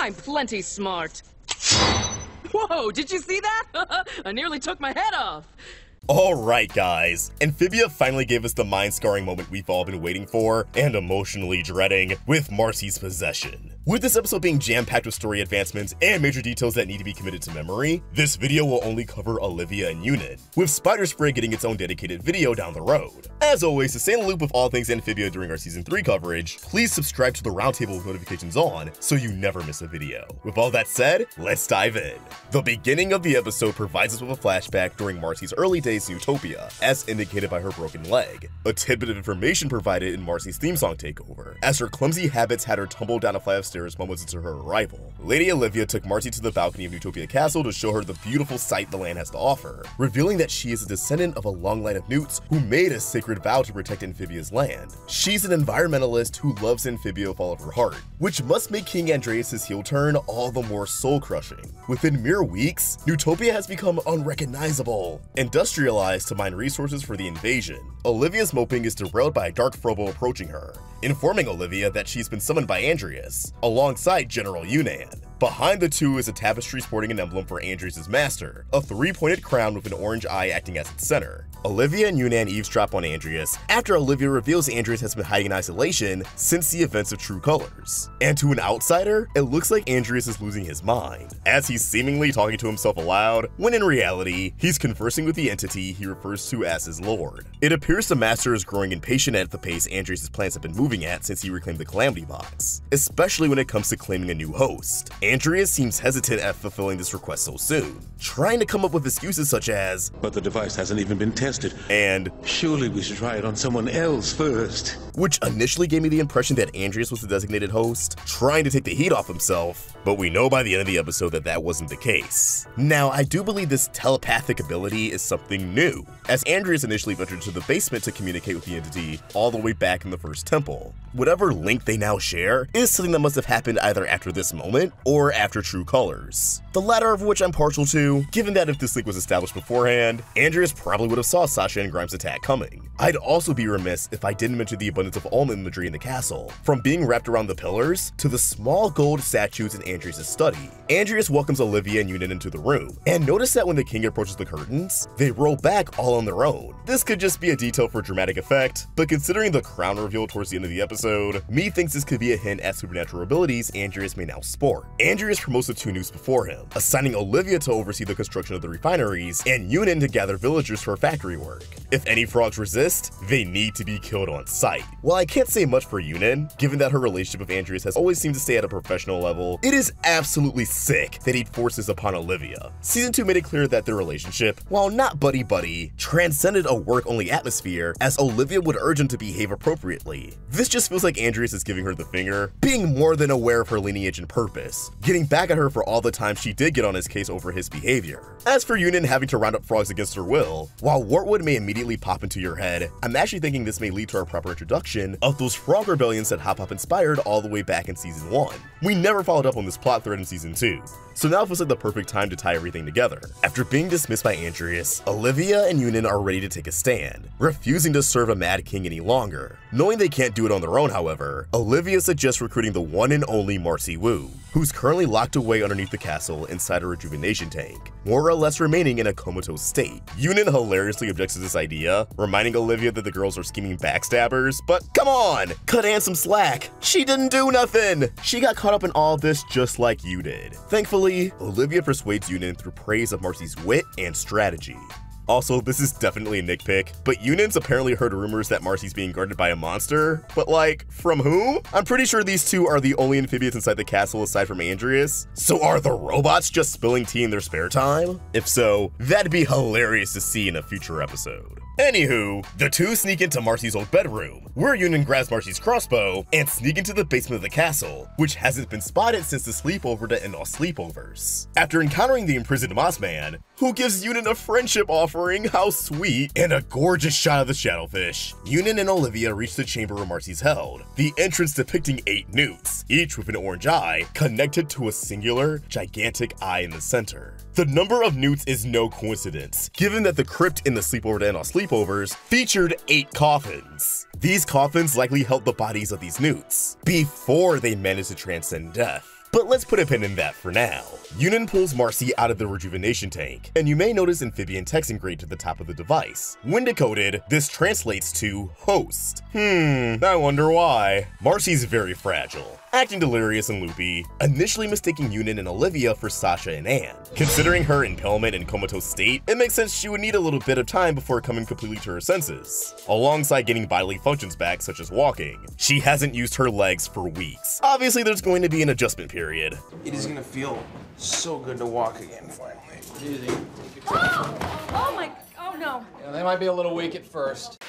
I'm plenty smart. Whoa, did you see that? I nearly took my head off. Alright guys, Amphibia finally gave us the mind-scarring moment we've all been waiting for and emotionally dreading with Marcy's possession. With this episode being jam-packed with story advancements and major details that need to be committed to memory, this video will only cover Olivia and Yunan, with Spider Spray getting its own dedicated video down the road. As always, to stay in the loop with all things Amphibia during our Season 3 coverage, please subscribe to the Roundtable with notifications on so you never miss a video. With all that said, let's dive in. The beginning of the episode provides us with a flashback during Marcy's early days in Utopia, as indicated by her broken leg. A tidbit of information provided in Marcy's theme song Takeover, as her clumsy habits had her tumble down a flight of stairs moments into her arrival. Lady Olivia took Marcy to the balcony of Utopia Castle to show her the beautiful sight the land has to offer, revealing that she is a descendant of a long line of newts who made a sacred vow to protect Amphibia's land. She's an environmentalist who loves Amphibia with all of her heart, which must make King Andreas' heel turn all the more soul-crushing. Within mere weeks, Utopia has become unrecognizable, industrialized to mine resources for the invasion. Olivia's moping is derailed by a dark Frobo approaching her, informing Olivia that she's been summoned by Andreas, alongside General Yunan. Behind the two is a tapestry sporting an emblem for Andreas' master, a three-pointed crown with an orange eye acting as its center. Olivia and Yunan eavesdrop on Andreas after Olivia reveals Andreas has been hiding in isolation since the events of True Colors. And to an outsider, it looks like Andreas is losing his mind, as he's seemingly talking to himself aloud, when in reality, he's conversing with the entity he refers to as his lord. It appears the master is growing impatient at the pace Andreas' plans have been moving at since he reclaimed the Calamity Box, especially when it comes to claiming a new host. Andreas seems hesitant at fulfilling this request so soon, trying to come up with excuses such as, "But the device hasn't even been tested," and "Surely we should try it on someone else first," which initially gave me the impression that Andreas was the designated host, trying to take the heat off himself, but we know by the end of the episode that that wasn't the case. Now, I do believe this telepathic ability is something new, as Andreas initially ventured to the basement to communicate with the entity all the way back in the first temple. Whatever link they now share is something that must have happened either after this moment or after True Colors. The latter of which I'm partial to, given that if this link was established beforehand, Andreas probably would have saw Sasha and Grimes' attack coming. I'd also be remiss if I didn't mention the abundance of almond imagery in the castle, from being wrapped around the pillars to the small gold statues in Andreas' study. Andreas welcomes Olivia and Yunan into the room, and notice that when the king approaches the curtains, they roll back all on their own. This could just be a detail for dramatic effect, but considering the crown reveal towards the end of the episode, me thinks this could be a hint at supernatural abilities Andreas may now sport. Andreas promotes the two newts before him, assigning Olivia to oversee the construction of the refineries and Yunan to gather villagers for factory work. If any frogs resist, they need to be killed on sight. While I can't say much for Yunan, given that her relationship with Andreas has always seemed to stay at a professional level, it is absolutely sick that he'd force this upon Olivia. Season 2 made it clear that their relationship, while not buddy-buddy, transcended a work-only atmosphere, as Olivia would urge him to behave appropriately. This just feels like Andreas is giving her the finger, being more than aware of her lineage and purpose, getting back at her for all the time she did get on his case over his behavior. As for Yunan having to round up frogs against her will, while Wartwood may immediately pop into your head, I'm actually thinking this may lead to our proper introduction of those frog rebellions that Hop Hop inspired all the way back in Season 1. We never followed up on this plot thread in Season 2, so now feels like the perfect time to tie everything together. After being dismissed by Andreas, Olivia and Yunan are ready to take a stand, refusing to serve a Mad King any longer. Knowing they can't do it on their own, however, Olivia suggests recruiting the one and only Marcy Wu, who's currently locked away underneath the castle inside a rejuvenation tank, more or less remaining in a comatose state. Yunan hilariously objects to this idea, reminding Olivia that the girls are scheming backstabbers, but come on, cut Anne some slack. She didn't do nothing. She got caught up in all this just like you did. Thankfully, Olivia persuades Yunan through praise of Marcy's wit and strategy. Also, this is definitely a nitpick, but Yunan's apparently heard rumors that Marcy's being guarded by a monster, but like, from whom? I'm pretty sure these two are the only amphibians inside the castle aside from Andreas, so are the robots just spilling tea in their spare time? If so, that'd be hilarious to see in a future episode. Anywho, the two sneak into Marcy's old bedroom, where Yunan grabs Marcy's crossbow and sneak into the basement of the castle, which hasn't been spotted since the sleepover to end all sleepovers. After encountering the imprisoned Mossman, who gives Yunan a friendship offering, how sweet, and a gorgeous shot of the shadowfish, Yunan and Olivia reach the chamber where Marcy's held, the entrance depicting 8 newts, each with an orange eye, connected to a singular, gigantic eye in the center. The number of newts is no coincidence, given that the crypt in the sleepover to end all sleepovers featured 8 coffins. These coffins likely held the bodies of these newts, before they managed to transcend death. But let's put a pin in that for now. Yunan pulls Marcy out of the rejuvenation tank, and you may notice Amphibian text engraved at the top of the device. When decoded, this translates to host. I wonder why. Marcy's very fragile, acting delirious and loopy, initially mistaking Yunan and Olivia for Sasha and Anne. Considering her impalement and comatose state, it makes sense she would need a little bit of time before coming completely to her senses, alongside getting bodily functions back such as walking. She hasn't used her legs for weeks. Obviously there's going to be an adjustment period. It is gonna feel so good to walk again finally. Easy. Oh no. Yeah, they might be a little weak at first.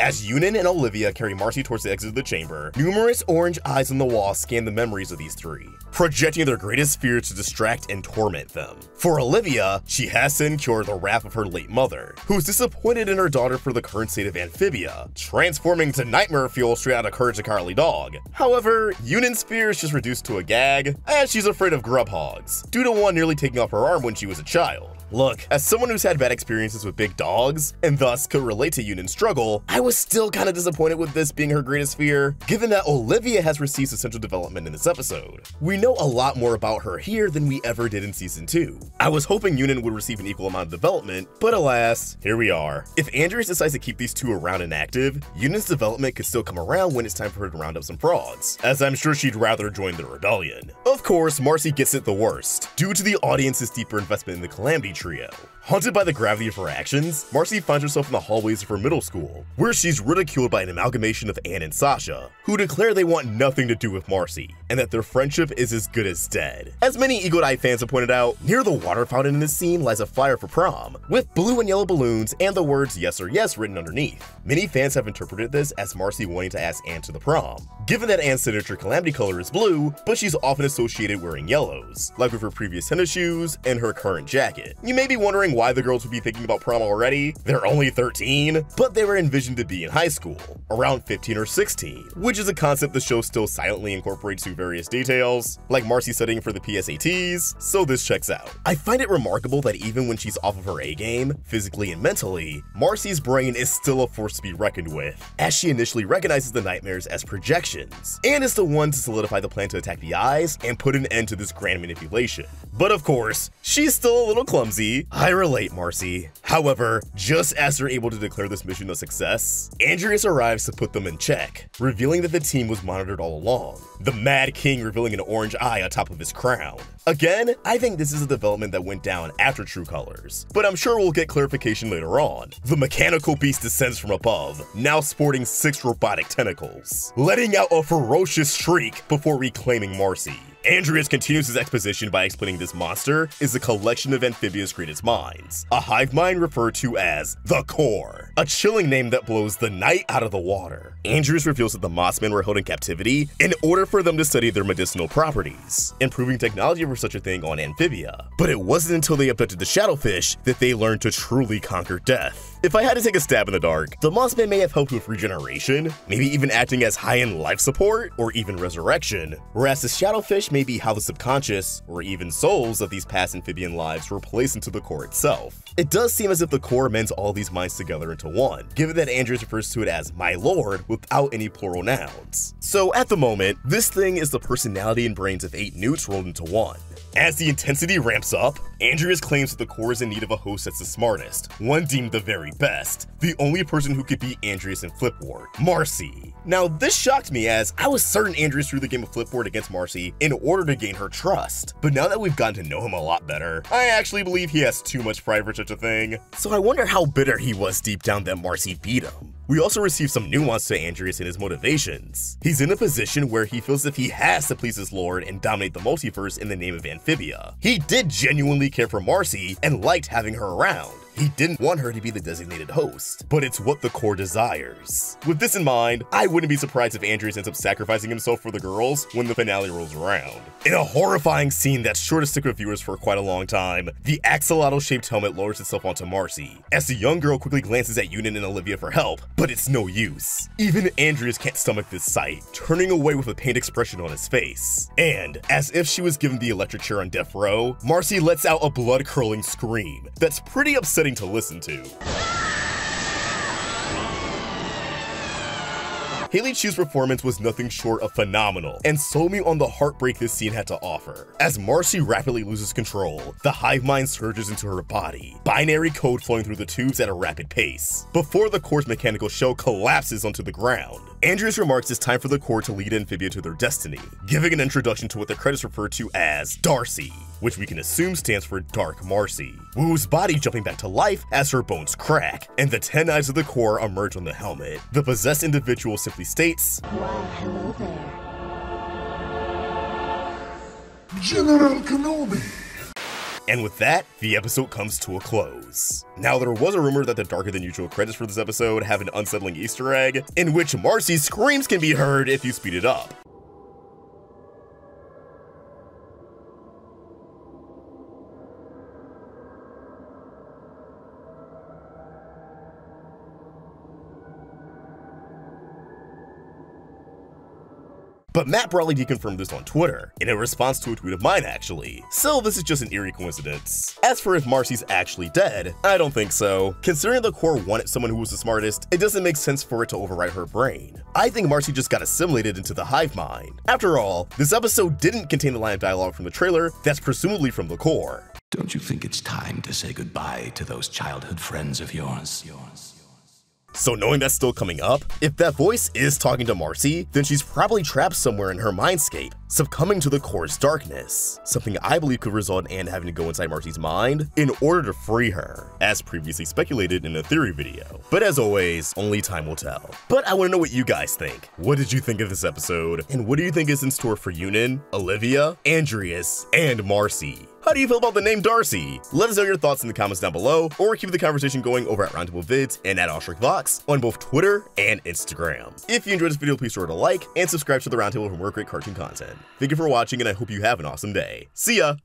As Yunan and Olivia carry Marcy towards the exit of the chamber, numerous orange eyes on the wall scan the memories of these three, projecting their greatest fears to distract and torment them. For Olivia, she has to incur the wrath of her late mother, who's disappointed in her daughter for the current state of Amphibia, transforming to nightmare fuel straight out of Courage the Cowardly Dog. However, Yunan's fear is just reduced to a gag, as she's afraid of grub hogs, due to one nearly taking off her arm when she was a child. Look, as someone who's had bad experiences with big dogs, and thus could relate to Yunan's struggle, I was still kinda disappointed with this being her greatest fear, given that Olivia has received essential development in this episode. We know a lot more about her here than we ever did in Season 2. I was hoping Yunan would receive an equal amount of development, but alas, here we are. If Andreas decides to keep these two around and active, Yunan's development could still come around when it's time for her to round up some frogs, as I'm sure she'd rather join the rebellion. Of course, Marcy gets it the worst, due to the audience's deeper investment in the Calamity Trio. Haunted by the gravity of her actions, Marcy finds herself in the hallways of her middle school, where she's ridiculed by an amalgamation of Anne and Sasha, who declare they want nothing to do with Marcy, and that their friendship is as good as dead. As many eagle-eyed fans have pointed out, near the water fountain in this scene lies a flyer for prom, with blue and yellow balloons and the words yes or yes written underneath. Many fans have interpreted this as Marcy wanting to ask Anne to the prom, given that Anne's signature Calamity color is blue, but she's often associated wearing yellows, like with her previous tennis shoes and her current jacket. You may be wondering why the girls would be thinking about prom already. They're only 13, but they were envisioned to be in high school, around 15 or 16, which is a concept the show still silently incorporates through various details, like Marcy studying for the PSATs, so this checks out. I find it remarkable that even when she's off of her A game, physically and mentally, Marcy's brain is still a force to be reckoned with, as she initially recognizes the nightmares as projections, and is the one to solidify the plan to attack the eyes and put an end to this grand manipulation. But of course, she's still a little clumsy. I relate, Marcy. However, just as they're able to declare this mission a success, Andreas arrives to put them in check, revealing that the team was monitored all along, the Mad King revealing an orange eye on top of his crown. Again, I think this is a development that went down after True Colors, but I'm sure we'll get clarification later on. The mechanical beast descends from above, now sporting 6 robotic tentacles, letting out a ferocious shriek before reclaiming Marcy. Andreas continues his exposition by explaining this monster is a collection of Amphibia's greatest minds, a hive mind referred to as the Core, a chilling name that blows the night out of the water. Andreas reveals that the Mossmen were held in captivity in order for them to study their medicinal properties, improving technology for such a thing on Amphibia. But it wasn't until they abducted the Shadowfish that they learned to truly conquer death. If I had to take a stab in the dark, the Mossmen may have helped with regeneration, maybe even acting as high-end life support, or even resurrection, whereas the Shadowfish may be how the subconscious, or even souls of these past amphibian lives were placed into the core itself. It does seem as if the core mends all these minds together into one, given that Andreas refers to it as my lord without any plural nouns. So at the moment, this thing is the personality and brains of 8 newts rolled into one. As the intensity ramps up, Andreas claims that the core is in need of a host that's the smartest, one deemed the very best, the only person who could beat Andreas in Flipboard, Marcy. Now this shocked me, as I was certain Andreas threw the game of Flipboard against Marcy in order to gain her trust, but now that we've gotten to know him a lot better, I actually believe he has too much pride for such a thing. So I wonder how bitter he was deep down that Marcy beat him. We also receive some nuance to Andreas in his motivations. He's in a position where he feels as if he has to please his lord and dominate the multiverse in the name of Amphibia. He did genuinely care for Marcy and liked having her around. He didn't want her to be the designated host, but it's what the core desires. With this in mind, I wouldn't be surprised if Andreas ends up sacrificing himself for the girls when the finale rolls around. In a horrifying scene that's sure to stick with viewers for quite a long time, the axolotl-shaped helmet lowers itself onto Marcy, as the young girl quickly glances at Yunan and Olivia for help, but it's no use. Even Andreas can't stomach this sight, turning away with a pained expression on his face. And, as if she was given the electric chair on death row, Marcy lets out a blood-curdling scream that's pretty upsetting to listen to. Haley Chu's performance was nothing short of phenomenal, and sold me on the heartbreak this scene had to offer. As Marcy rapidly loses control, the hive mind surges into her body, binary code flowing through the tubes at a rapid pace, before the core's mechanical shell collapses onto the ground. Andreas remarks it's time for the core to lead Amphibia to their destiny, giving an introduction to what the credits refer to as Darcy, which we can assume stands for Dark Marcy. Wu's body jumping back to life as her bones crack, and the 10 eyes of the core emerge on the helmet. The possessed individual simply states, "Why, hello there. General Kenobi." And with that, the episode comes to a close. Now, there was a rumor that the darker than usual credits for this episode have an unsettling Easter egg, in which Marcy's screams can be heard if you speed it up. But Matt broadly deconfirmed this on Twitter, in a response to a tweet of mine actually, so this is just an eerie coincidence. As for if Marcy's actually dead, I don't think so. Considering the core wanted someone who was the smartest, it doesn't make sense for it to overwrite her brain. I think Marcy just got assimilated into the hive mind. After all, this episode didn't contain the line of dialogue from the trailer that's presumably from the core. Don't you think it's time to say goodbye to those childhood friends of yours? So knowing that's still coming up, if that voice is talking to Marcy, then she's probably trapped somewhere in her mindscape, succumbing to the core's darkness, something I believe could result in Anne having to go inside Marcy's mind in order to free her, as previously speculated in a theory video. But as always, only time will tell. But I want to know what you guys think. What did you think of this episode? And what do you think is in store for Yunan, Olivia, Andreas, and Marcy? How do you feel about the name Darcy? Let us know your thoughts in the comments down below, or keep the conversation going over at Roundtable Vids and at AllShrikVox on both Twitter and Instagram. If you enjoyed this video, please sure to like and subscribe to the Roundtable for more great cartoon content. Thank you for watching, and I hope you have an awesome day. See ya!